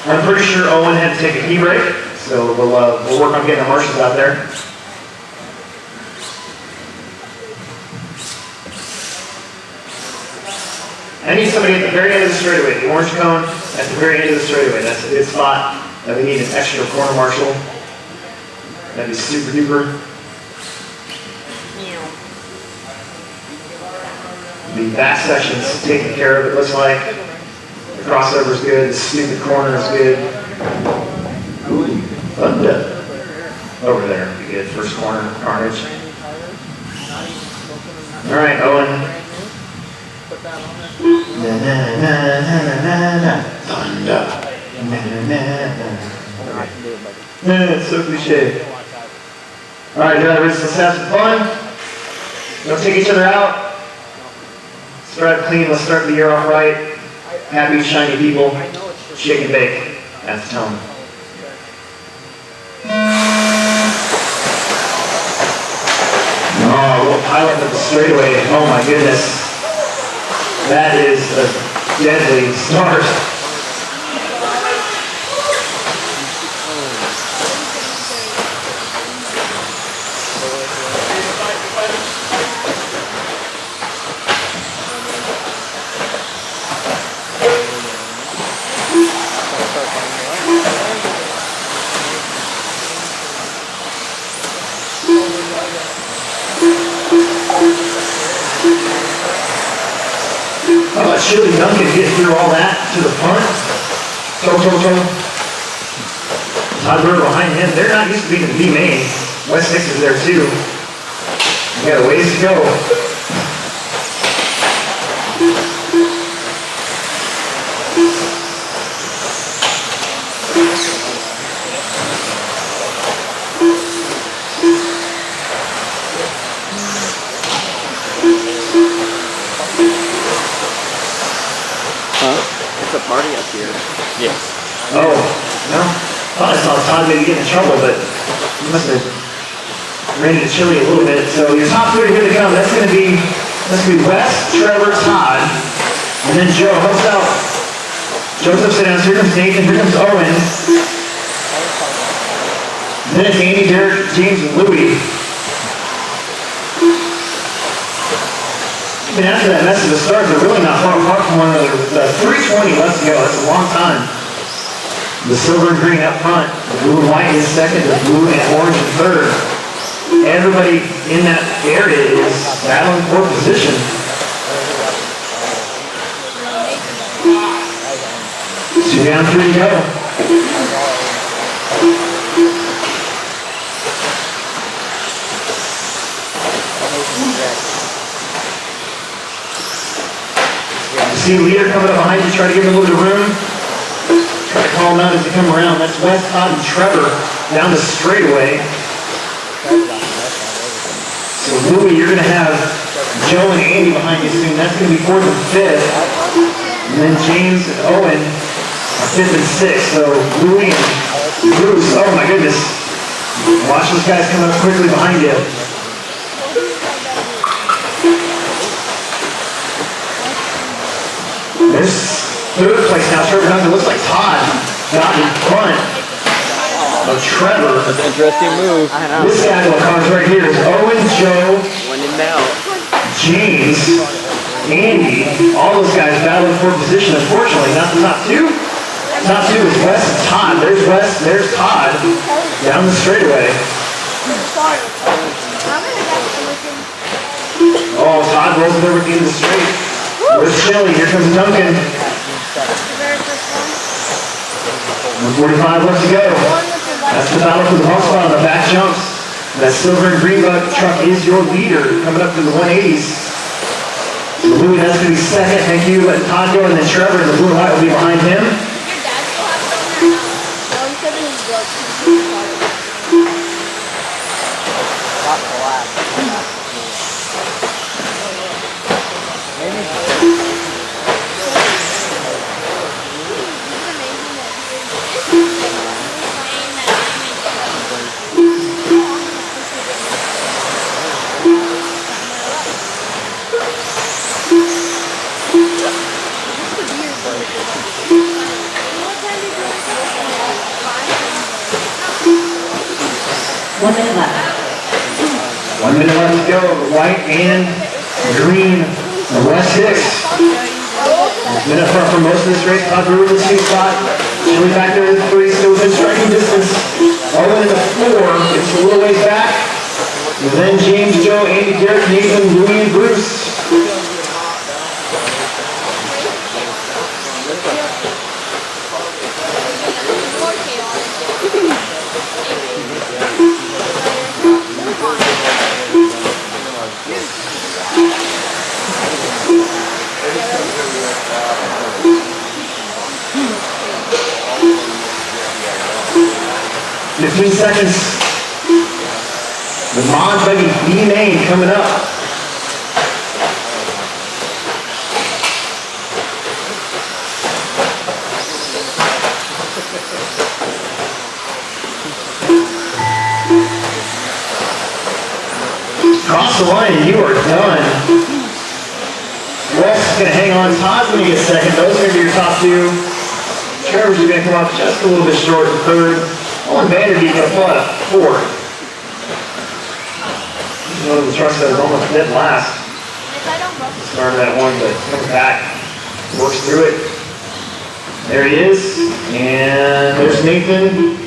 I'm pretty sure Owen had to take a pee break, so we'll work on getting the marshals out there. I need somebody at the very end of the straightaway, the orange cone at the very end of the straightaway. That's a good spot. And we need an extra corner marshal. That'd be super duper. The back section's taken care of, it looks like. The crossover's good, the stupid corner is good. Over there would be good, first corner, carnage. All right, Owen. Na na na na na na thunder. Na na na na. It's so cliche. All right, drivers, let's have some fun. Don't take each other out. Start clean. Let's start the year off right. Happy, shiny people. Shake and bake. That's the tone. Oh, we'll pilot at the straightaway. Oh my goodness. That is a deadly start. Chili Duncan getting through all that to the front. Todd Brewer behind him. They're not used to being the B main. West 6 is there too. We got a ways to go. Party up here. Yes. Oh, no. Thought I saw Todd maybe get in trouble, but he must have ran into Chili a little bit. So your top three are going to come. That's going to be Wes, Trevor, Todd, and then Joe. Helps out. Joe's upside down. So here comes Nathan. Here comes Owen. Then it's Andy, Derek, James, and Louie. Even after that mess of the stars, they're really not far apart from one another. With 3:20 left to go, that's a long time. The silver and green up front, the blue and white is second, the blue and orange in third. Everybody in that area is battling for position. 2 down, 3 to go. See a leader coming up behind you, try to give him a little bit of room. Try to call him out as they come around. That's Wes, Todd, and Trevor down the straightaway. So Louie, you're going to have Joe and Andy behind you soon. That's going to be 4th and 5th. And then James and Owen are 5th and 6th. So Louie and Bruce, oh my goodness. Watch those guys come up quickly behind you. There's 3rd place now. Trevor Duncan looks like Todd got in front of Trevor. That's an interesting move. This guy in the cars right here is Owen, Joe, James, Andy. All those guys battling for position. Unfortunately, not the top two. Top two is Wes and Todd. There's Wes, there's Todd down the straightaway. Oh, Todd rolls it over at the end of the straight. Where's Shelly? Here comes Duncan. 145 left to go. That's the battle for the ball spot on the back jumps. That silver and green truck is your leader coming up to the 180s. So Louie, that's going to be second. Thank you. Let Todd go, and then Trevor in the blue and white will be behind him. 1 minute left to go. The white and green of West 6. It's been up front for most of this race. Todd Brewer in the 2 spot. Chili back there in the 3, still within striking distance. All the way to the 4. It's a little ways back. And then James, Joe, Andy, Derek, Nathan, Louie, and Bruce. "15 seconds. The Mod Buggy B-Main coming up. Cross the line and you are done. West's going to hang on. Todd's going to get second. Those are going to be your top 2. Trevor's going to come up just a little bit short in third. Owen Vanderbeek going to pull out a 4. One of the trucks that was almost dead last. Started that one, but comes back, works through it. There he is. And there's Nathan.